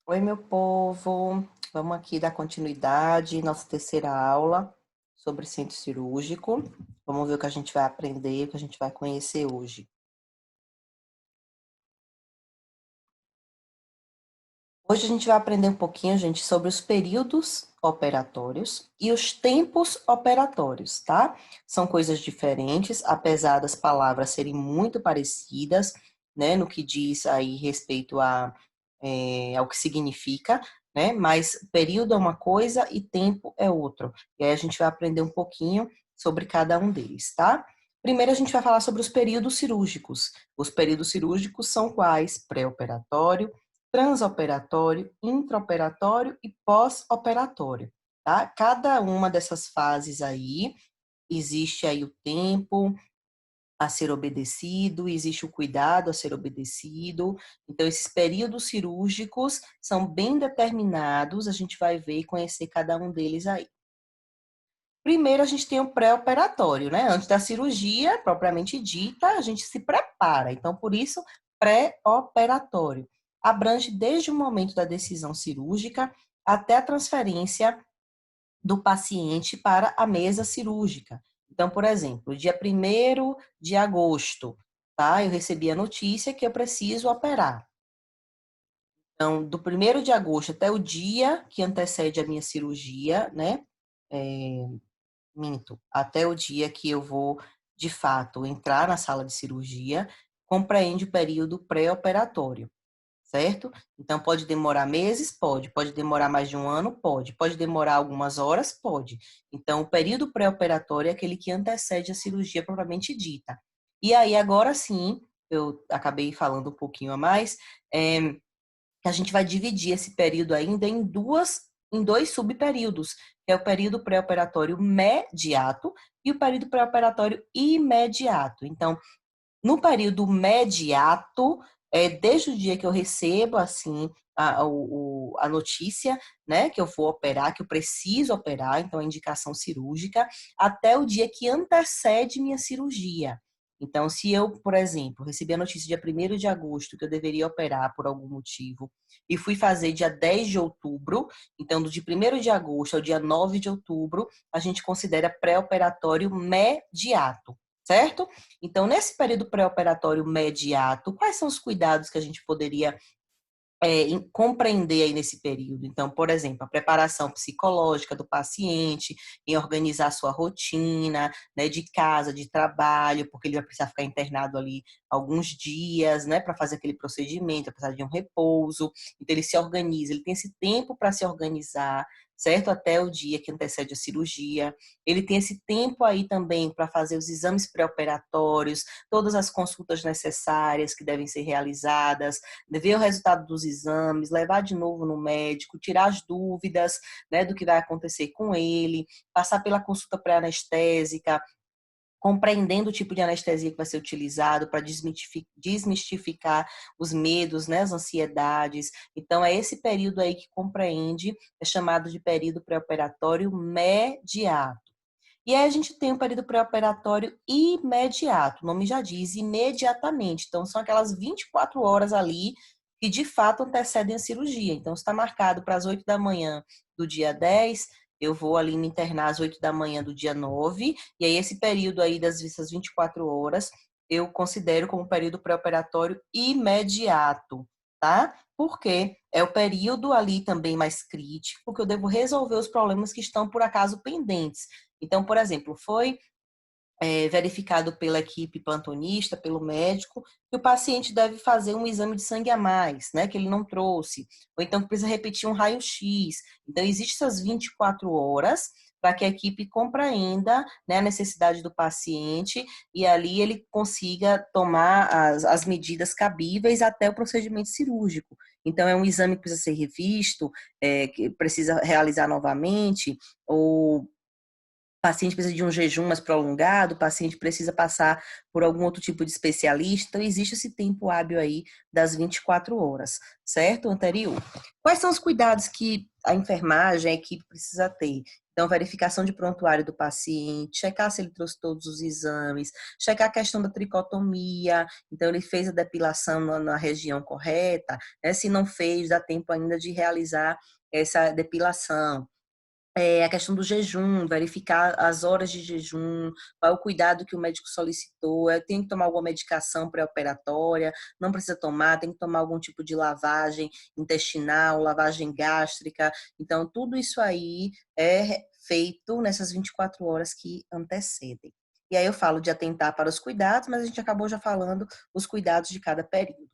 Oi, meu povo. Vamos aqui dar continuidade, nossa terceira aula sobre centro cirúrgico. Vamos ver o que a gente vai aprender, o que a gente vai conhecer hoje. Hoje a gente vai aprender um pouquinho, gente, sobre os períodos operatórios e os tempos operatórios, tá? São coisas diferentes, apesar das palavras serem muito parecidas, né, no que diz aí respeito ao que significa, né? Mas período é uma coisa e tempo é outro. E aí a gente vai aprender um pouquinho sobre cada um deles, tá? Primeiro a gente vai falar sobre os períodos cirúrgicos. Os períodos cirúrgicos são quais? Pré-operatório, transoperatório, intraoperatório e pós-operatório, tá? Cada uma dessas fases aí, existe aí o tempo a ser obedecido, existe o cuidado a ser obedecido. Então, esses períodos cirúrgicos são bem determinados, a gente vai ver e conhecer cada um deles aí. Primeiro, a gente tem o pré-operatório, né? Antes da cirurgia, propriamente dita, a gente se prepara. Então, por isso, pré-operatório. Abrange desde o momento da decisão cirúrgica até a transferência do paciente para a mesa cirúrgica. Então, por exemplo, dia 1º de agosto, tá? Eu recebi a notícia que eu preciso operar. Então, do 1º de agosto até o dia que antecede a minha cirurgia, né? Minto, até o dia que eu vou, de fato, entrar na sala de cirurgia, compreende o período pré-operatório, certo? Então, pode demorar meses? Pode demorar mais de um ano? Pode demorar algumas horas? Pode. Então, o período pré-operatório é aquele que antecede a cirurgia propriamente dita. E aí, agora sim, eu acabei falando um pouquinho a mais, a gente vai dividir esse período ainda em dois subperíodos, que é o período pré-operatório mediato e o período pré-operatório imediato. Então, no período mediato, desde o dia que eu recebo, assim, a notícia, né, que eu vou operar, que eu preciso operar, então a indicação cirúrgica, até o dia que antecede minha cirurgia. Então, se eu, por exemplo, recebi a notícia dia 1º de agosto que eu deveria operar por algum motivo e fui fazer dia 10 de outubro, então do dia 1º de agosto ao dia 9 de outubro, a gente considera pré-operatório mediato, certo? Então, nesse período pré-operatório mediato, quais são os cuidados que a gente poderia compreender aí nesse período? Então, por exemplo, a preparação psicológica do paciente, em organizar sua rotina, né, de casa, de trabalho, porque ele vai precisar ficar internado ali alguns dias, né, para fazer aquele procedimento, vai precisar de um repouso. Então, ele se organiza, ele tem esse tempo para se organizar, certo? Até o dia que antecede a cirurgia. Ele tem esse tempo aí também para fazer os exames pré-operatórios, todas as consultas necessárias que devem ser realizadas, ver o resultado dos exames, levar de novo no médico, tirar as dúvidas, né, do que vai acontecer com ele, passar pela consulta pré-anestésica, compreendendo o tipo de anestesia que vai ser utilizado para desmistificar os medos, né, as ansiedades. Então, é esse período aí que compreende, é chamado de período pré-operatório mediato. E aí a gente tem o período pré-operatório imediato, o nome já diz, imediatamente. Então, são aquelas 24 horas ali que de fato antecedem a cirurgia. Então, se está marcado para as 8 da manhã do dia 10, eu vou ali me internar às 8 da manhã do dia 9, e aí esse período aí dessas 24 horas eu considero como período pré-operatório imediato, tá? Porque é o período ali também mais crítico, que eu devo resolver os problemas que estão por acaso pendentes. Então, por exemplo, foi verificado pela equipe plantonista, pelo médico, que o paciente deve fazer um exame de sangue a mais, né, que ele não trouxe, ou então que precisa repetir um raio-x. Então, existem essas 24 horas para que a equipe compreenda, né, a necessidade do paciente e ali ele consiga tomar as medidas cabíveis até o procedimento cirúrgico. Então, é um exame que precisa ser revisto, que precisa realizar novamente, ou paciente precisa de um jejum mais prolongado, o paciente precisa passar por algum outro tipo de especialista, então existe esse tempo hábil aí das 24 horas, certo? Anterior. Quais são os cuidados que a enfermagem, a equipe precisa ter? Então, verificação de prontuário do paciente, checar se ele trouxe todos os exames, checar a questão da tricotomia, então ele fez a depilação na região correta, né? Se não fez, dá tempo ainda de realizar essa depilação. A questão do jejum, verificar as horas de jejum, qual é o cuidado que o médico solicitou, tem que tomar alguma medicação pré-operatória, não precisa tomar, tem que tomar algum tipo de lavagem intestinal, lavagem gástrica. Então, tudo isso aí é feito nessas 24 horas que antecedem. E aí eu falo de atentar para os cuidados, mas a gente acabou já falando os cuidados de cada período.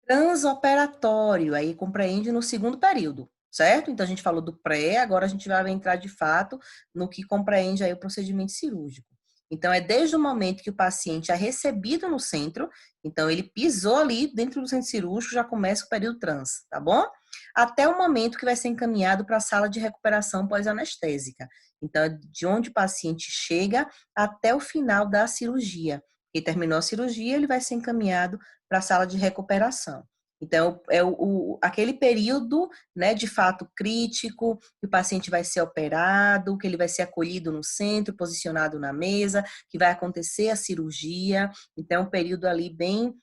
Transoperatório, aí compreende no segundo período, certo? Então a gente falou do pré, agora a gente vai entrar de fato no que compreende aí o procedimento cirúrgico. Então é desde o momento que o paciente é recebido no centro, então ele pisou ali dentro do centro cirúrgico, já começa o período trans, tá bom? Até o momento que vai ser encaminhado para a sala de recuperação pós-anestésica. Então, de onde o paciente chega até o final da cirurgia. E terminou a cirurgia, ele vai ser encaminhado para a sala de recuperação. Então, aquele período, né, de fato crítico, que o paciente vai ser operado, que ele vai ser acolhido no centro, posicionado na mesa, que vai acontecer a cirurgia. Então, é um período ali bem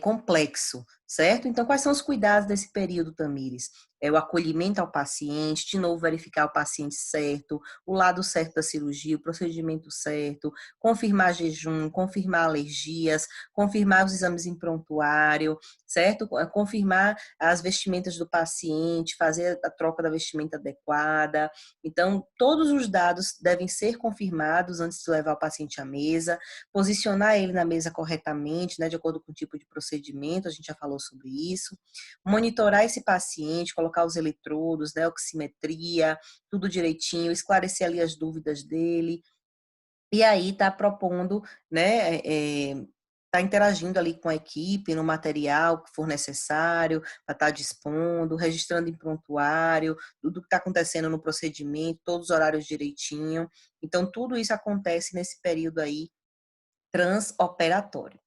complexo, certo? Então, quais são os cuidados desse período, Tamires? É o acolhimento ao paciente, de novo verificar o paciente certo, o lado certo da cirurgia, o procedimento certo, confirmar jejum, confirmar alergias, confirmar os exames em prontuário, certo? Confirmar as vestimentas do paciente, fazer a troca da vestimenta adequada. Então, todos os dados devem ser confirmados antes de levar o paciente à mesa, posicionar ele na mesa corretamente, né, de acordo com o tipo de procedimento, a gente já falou sobre isso, monitorar esse paciente, colocar os eletrodos, né, oximetria, tudo direitinho, esclarecer ali as dúvidas dele, e aí tá propondo, né, tá interagindo ali com a equipe no material que for necessário, para estar dispondo, registrando em prontuário, tudo que está acontecendo no procedimento, todos os horários direitinho. Então, tudo isso acontece nesse período aí transoperatório.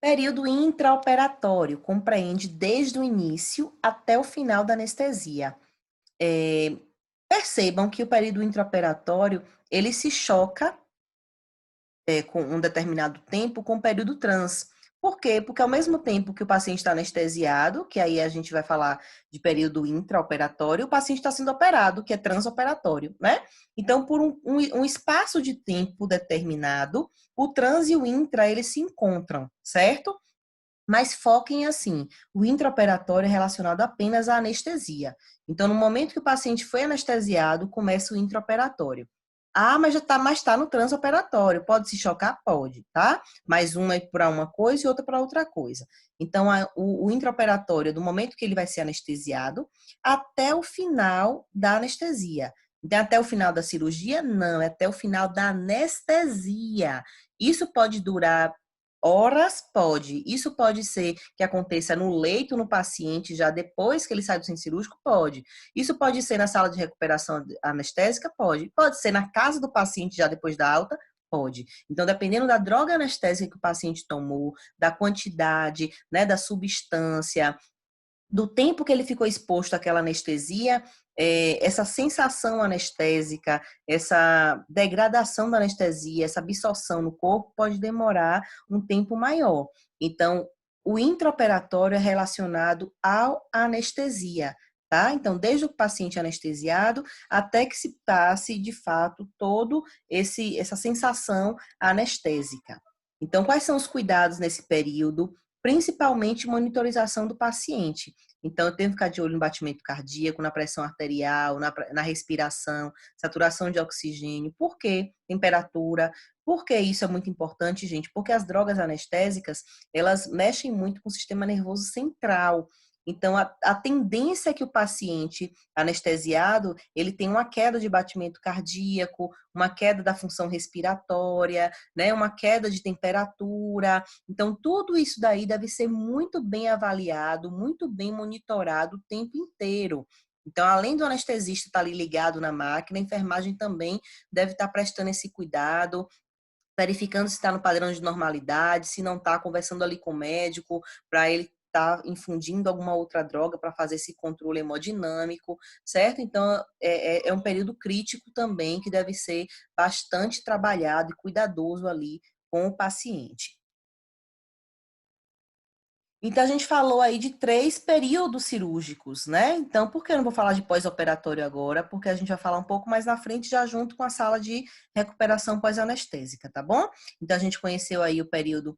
Período intraoperatório compreende desde o início até o final da anestesia. É, percebam que o período intraoperatório ele se choca com um determinado tempo com o período trans. Por quê? Porque ao mesmo tempo que o paciente está anestesiado, que aí a gente vai falar de período intraoperatório, o paciente está sendo operado, que é transoperatório, né? Então, por um espaço de tempo determinado, o trans e o intra, eles se encontram, certo? Mas foquem assim, o intraoperatório é relacionado apenas à anestesia. Então, no momento que o paciente foi anestesiado, começa o intraoperatório. Ah, mas já tá, mas tá no transoperatório. Pode se chocar? Pode, tá? Mas uma é para uma coisa e outra para outra coisa. Então, o intraoperatório, do momento que ele vai ser anestesiado, até o final da anestesia. Então, até o final da cirurgia? Não, é até o final da anestesia. Isso pode durar horas, pode. Isso pode ser que aconteça no leito, no paciente, já depois que ele sai do centro cirúrgico, pode. Isso pode ser na sala de recuperação anestésica, pode. Pode ser na casa do paciente, já depois da alta, pode. Então, dependendo da droga anestésica que o paciente tomou, da quantidade, né, da substância, do tempo que ele ficou exposto àquela anestesia, essa sensação anestésica, essa degradação da anestesia, essa absorção no corpo pode demorar um tempo maior. Então, o intraoperatório é relacionado à anestesia, tá? Então, desde o paciente anestesiado até que se passe, de fato, todo essa sensação anestésica. Então, quais são os cuidados nesse período? Principalmente monitorização do paciente. Então, eu tenho que ficar de olho no batimento cardíaco, na pressão arterial, na respiração, saturação de oxigênio. Por quê? Temperatura. Por que isso é muito importante, gente? Porque as drogas anestésicas, elas mexem muito com o sistema nervoso central. Então, a tendência é que o paciente anestesiado, ele tem uma queda de batimento cardíaco, uma queda da função respiratória, né, uma queda de temperatura. Então, tudo isso daí deve ser muito bem avaliado, muito bem monitorado o tempo inteiro. Então, além do anestesista estar ali ligado na máquina, a enfermagem também deve estar prestando esse cuidado, verificando se está no padrão de normalidade, se não está, conversando ali com o médico, para ele estar infundindo alguma outra droga para fazer esse controle hemodinâmico, certo? Então, é um período crítico também que deve ser bastante trabalhado e cuidadoso ali com o paciente. Então, a gente falou aí de 3 períodos cirúrgicos, né? Então, por que eu não vou falar de pós-operatório agora? Porque a gente vai falar um pouco mais na frente, já junto com a sala de recuperação pós-anestésica, tá bom? Então, a gente conheceu aí o período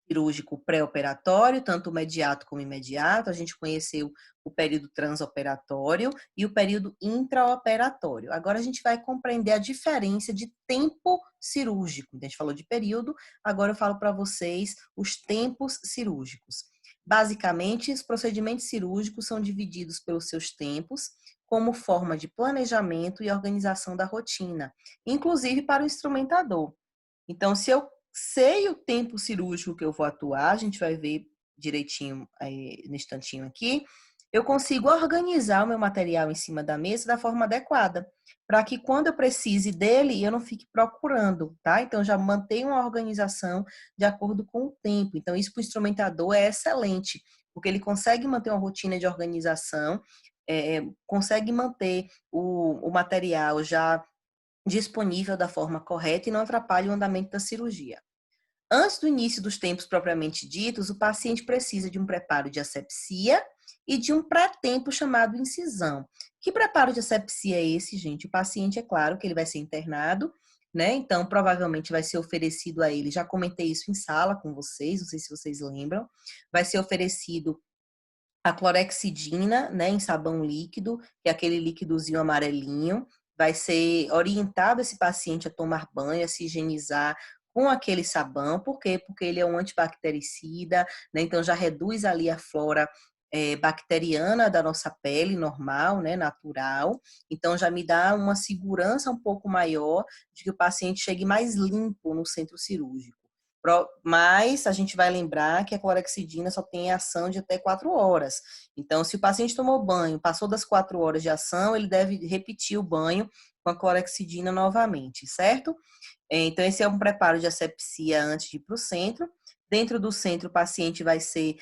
cirúrgico pré-operatório, tanto o imediato como imediato. A gente conheceu o período transoperatório e o período intraoperatório. Agora a gente vai compreender a diferença de tempo cirúrgico. Então, a gente falou de período, agora eu falo para vocês os tempos cirúrgicos. Basicamente, os procedimentos cirúrgicos são divididos pelos seus tempos, como forma de planejamento e organização da rotina, inclusive para o instrumentador. Então, se eu sei o tempo cirúrgico que eu vou atuar, a gente vai ver direitinho no instantinho aqui, eu consigo organizar o meu material em cima da mesa da forma adequada, para que quando eu precise dele, eu não fique procurando, tá? Então, já mantenho uma organização de acordo com o tempo. Então, isso para o instrumentador é excelente, porque ele consegue manter uma rotina de organização, consegue manter o material já disponível da forma correta e não atrapalhe o andamento da cirurgia. Antes do início dos tempos propriamente ditos, o paciente precisa de um preparo de asepsia e de um pré-tempo chamado incisão. Que preparo de asepsia é esse, gente? O paciente, é claro que ele vai ser internado, né? Então, provavelmente vai ser oferecido a ele, já comentei isso em sala com vocês, não sei se vocês lembram, vai ser oferecido a clorexidina, né, em sabão líquido, que é aquele líquidozinho amarelinho, vai ser orientado esse paciente a tomar banho, a se higienizar com aquele sabão. Por quê? Porque ele é um antibactericida, né, então já reduz ali a flora bacteriana da nossa pele normal, né, natural. Então já me dá uma segurança um pouco maior de que o paciente chegue mais limpo no centro cirúrgico. Mas a gente vai lembrar que a clorexidina só tem ação de até 4 horas. Então, se o paciente tomou banho, passou das 4 horas de ação, ele deve repetir o banho com a clorexidina novamente, certo? Então, esse é um preparo de asepsia antes de ir para o centro. Dentro do centro, o paciente vai ser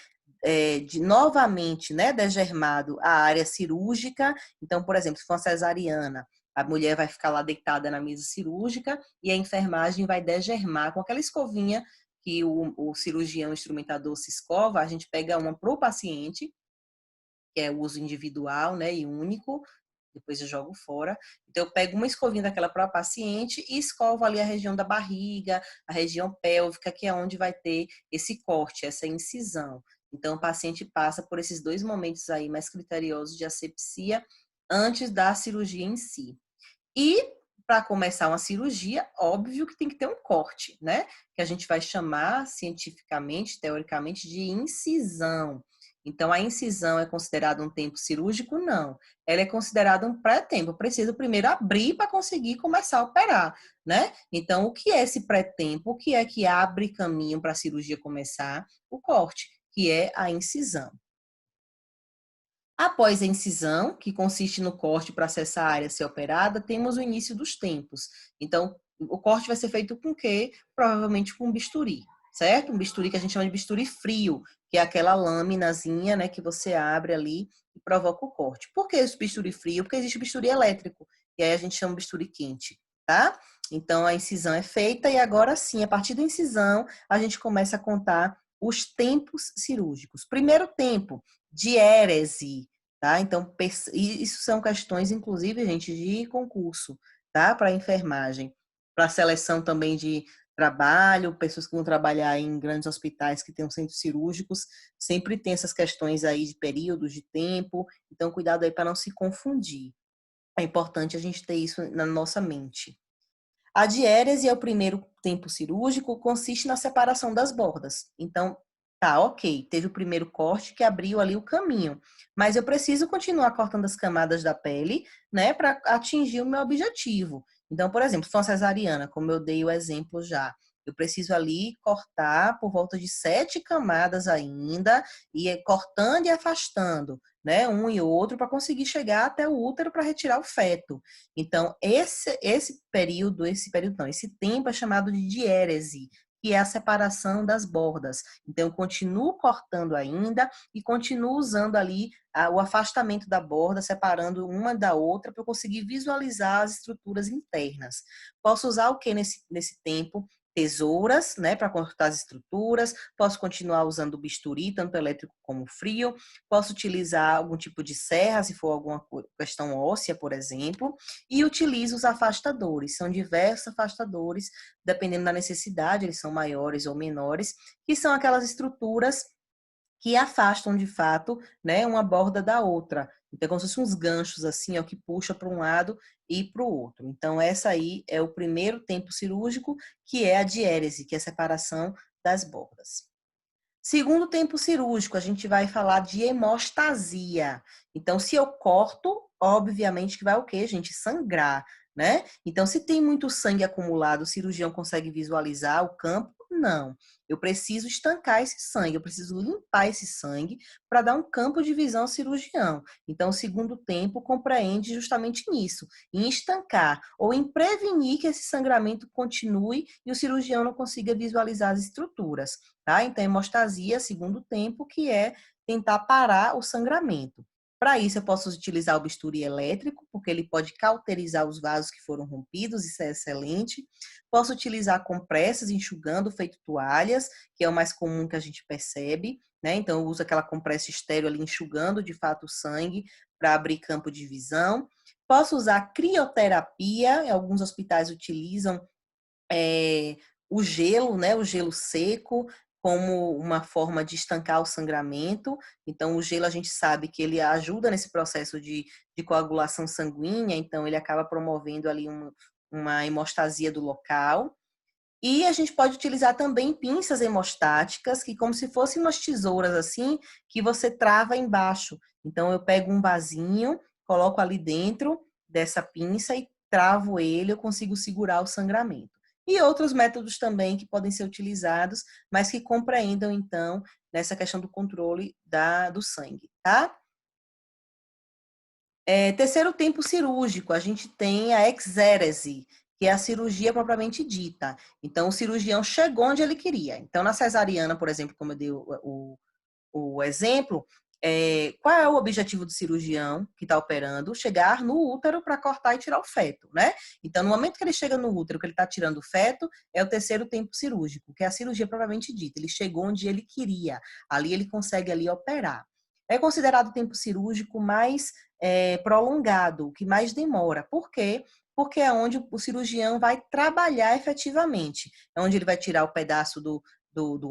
novamente, né, degermado a área cirúrgica. Então, por exemplo, se for uma cesariana, a mulher vai ficar lá deitada na mesa cirúrgica e a enfermagem vai degermar com aquela escovinha que o cirurgião instrumentador se escova. A gente pega uma para o paciente, que é o uso individual, né, e único, depois eu jogo fora. Então, eu pego uma escovinha daquela para o paciente e escovo ali a região da barriga, a região pélvica, que é onde vai ter esse corte, essa incisão. Então, o paciente passa por esses 2 momentos aí mais criteriosos de asepsia antes da cirurgia em si. E para começar uma cirurgia, óbvio que tem que ter um corte, né? Que a gente vai chamar cientificamente, teoricamente, de incisão. Então, a incisão é considerada um tempo cirúrgico? Não. Ela é considerada um pré-tempo. Eu preciso primeiro abrir para conseguir começar a operar, né? Então, o que é esse pré-tempo? O que é que abre caminho para a cirurgia começar? O corte, que é a incisão. Após a incisão, que consiste no corte para acessar a área a ser operada, temos o início dos tempos. Então, o corte vai ser feito com o quê? Provavelmente com um bisturi, certo? Um bisturi que a gente chama de bisturi frio, que é aquela lâminazinha, né, que você abre ali e provoca o corte. Por que esse bisturi frio? Porque existe o bisturi elétrico, e aí a gente chama de bisturi quente, tá? Então, a incisão é feita e agora sim, a partir da incisão, a gente começa a contar os tempos cirúrgicos. Primeiro tempo, diérese, tá? Então, isso são questões, inclusive, gente, de concurso, tá? Para enfermagem, para seleção também de trabalho, pessoas que vão trabalhar em grandes hospitais que tenham centros cirúrgicos, sempre tem essas questões aí de períodos de tempo, então cuidado aí para não se confundir. É importante a gente ter isso na nossa mente. A diérese é o primeiro tempo cirúrgico, consiste na separação das bordas. Então, tá, ok, teve o primeiro corte que abriu ali o caminho, mas eu preciso continuar cortando as camadas da pele, né, para atingir o meu objetivo. Então, por exemplo, se for uma cesariana, como eu dei o exemplo já, Eu preciso ali cortar por volta de 7 camadas ainda, e cortando e afastando, né, um e outro, para conseguir chegar até o útero para retirar o feto. Então, esse tempo é chamado de diérese, que é a separação das bordas. Então, eu continuo cortando ainda e continuo usando ali o afastamento da borda, separando uma da outra para eu conseguir visualizar as estruturas internas. Posso usar o que nesse tempo? Tesouras, né, para cortar as estruturas. Posso continuar usando o bisturi, tanto elétrico como frio. Posso utilizar algum tipo de serra, se for alguma questão óssea, por exemplo. E utilizo os afastadores. São diversos afastadores, dependendo da necessidade, eles são maiores ou menores, que são aquelas estruturas que afastam de fato, né, uma borda da outra. Então, é como se fossem uns ganchos assim, ó, que puxa para um lado e para o outro. Então, essa aí é o primeiro tempo cirúrgico, que é a diérese, que é a separação das bordas. Segundo tempo cirúrgico, a gente vai falar de hemostasia. Então, se eu corto, obviamente que vai o quê, gente? Sangrar, né? Então, se tem muito sangue acumulado, o cirurgião consegue visualizar o campo? Não. Eu preciso estancar esse sangue, eu preciso limpar esse sangue para dar um campo de visão ao cirurgião. Então, o segundo tempo compreende justamente nisso, em estancar ou em prevenir que esse sangramento continue e o cirurgião não consiga visualizar as estruturas. Tá? Então, hemostasia, segundo tempo, que é tentar parar o sangramento. Para isso, eu posso utilizar o bisturi elétrico, porque ele pode cauterizar os vasos que foram rompidos, isso é excelente. Posso utilizar compressas, enxugando, feito toalhas, que é o mais comum que a gente percebe, né? Então, eu uso aquela compressa estéreo ali, enxugando de fato o sangue, para abrir campo de visão. Posso usar crioterapia, alguns hospitais utilizam o gelo, né? O gelo seco, como uma forma de estancar o sangramento. Então, o gelo a gente sabe que ele ajuda nesse processo de coagulação sanguínea, então ele acaba promovendo ali uma hemostasia do local. E a gente pode utilizar também pinças hemostáticas, que como se fossem umas tesouras assim, que você trava embaixo. Então, eu pego um vasinho, coloco ali dentro dessa pinça e travo ele, eu consigo segurar o sangramento. E outros métodos também que podem ser utilizados, mas que compreendam, então, nessa questão do controle do sangue, tá? Terceiro tempo cirúrgico, a gente tem a exérese, que é a cirurgia propriamente dita. Então, o cirurgião chegou onde ele queria. Então, na cesariana, por exemplo, como eu dei o exemplo, qual é o objetivo do cirurgião que está operando? Chegar no útero para cortar e tirar o feto, né? Então, no momento que ele chega no útero, que ele está tirando o feto, é o terceiro tempo cirúrgico, que é a cirurgia propriamente dita. Ele chegou onde ele queria. Ali ele consegue ali operar. É considerado o tempo cirúrgico mais prolongado, o que mais demora. Por quê? Porque é onde o cirurgião vai trabalhar efetivamente. É onde ele vai tirar o pedaço do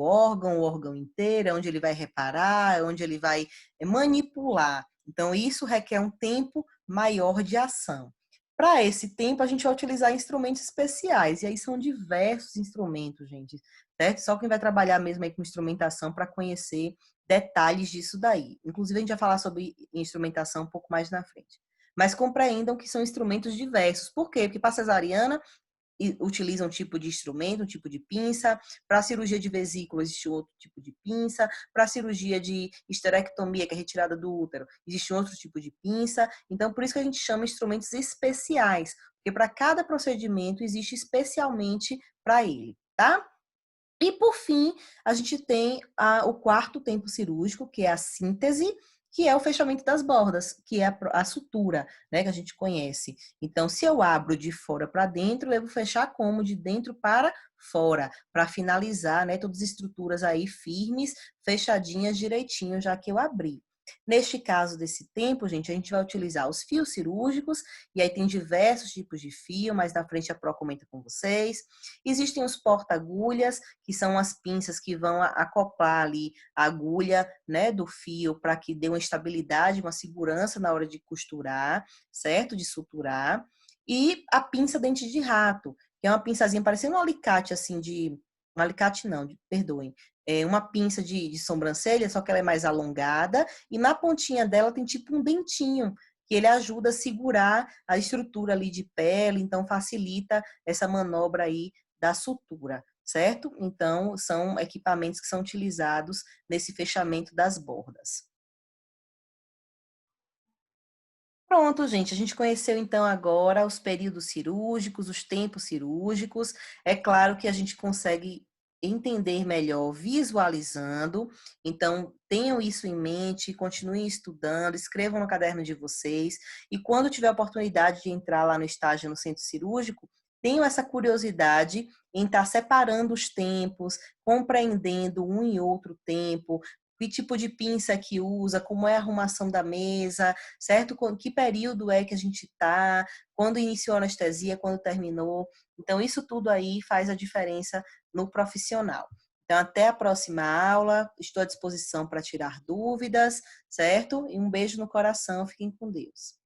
órgão, o órgão inteiro, é onde ele vai reparar, é onde ele vai manipular. Então, isso requer um tempo maior de ação. Para esse tempo, a gente vai utilizar instrumentos especiais, e aí são diversos instrumentos, gente, certo? Só quem vai trabalhar mesmo aí com instrumentação para conhecer detalhes disso daí. Inclusive, a gente vai falar sobre instrumentação um pouco mais na frente. Mas compreendam que são instrumentos diversos. Por quê? Porque para cesariana, utiliza um tipo de instrumento, um tipo de pinça. Para a cirurgia de vesícula, existe outro tipo de pinça. Para a cirurgia de histerectomia, que é retirada do útero, existe outro tipo de pinça. Então, por isso que a gente chama instrumentos especiais, porque para cada procedimento existe especialmente para ele, tá? E, por fim, a gente tem o quarto tempo cirúrgico, que é a síntese, que é o fechamento das bordas, que é a sutura, né, que a gente conhece. Então, se eu abro de fora para dentro, eu vou fechar como de dentro para fora, para finalizar, né, todas as estruturas aí firmes, fechadinhas direitinho, já que eu abri. Neste caso desse tempo, gente, a gente vai utilizar os fios cirúrgicos, e aí tem diversos tipos de fio, mas na frente a Pro comenta com vocês. Existem os porta-agulhas, que são as pinças que vão acoplar ali a agulha, né, do fio para que dê uma estabilidade, uma segurança na hora de costurar, certo? De suturar. E a pinça dente de rato, que é uma pinçazinha parecendo um alicate assim um alicate não, perdoem. É uma pinça de sobrancelha, só que ela é mais alongada e na pontinha dela tem tipo um dentinho que ele ajuda a segurar a estrutura ali de pele, então facilita essa manobra aí da sutura. certo? Então, são equipamentos que são utilizados nesse fechamento das bordas. Pronto, gente, a gente conheceu então agora os períodos cirúrgicos, os tempos cirúrgicos. É claro que a gente consegue entender melhor visualizando. Então, tenham isso em mente, continuem estudando, escrevam no caderno de vocês. E quando tiver a oportunidade de entrar lá no estágio no centro cirúrgico, tenham essa curiosidade em estar separando os tempos, compreendendo um e outro tempo, que tipo de pinça que usa, como é a arrumação da mesa, certo? Que período é que a gente está, quando iniciou a anestesia, quando terminou. Então, isso tudo aí faz a diferença no profissional. Então, até a próxima aula, estou à disposição para tirar dúvidas, certo? E um beijo no coração, fiquem com Deus.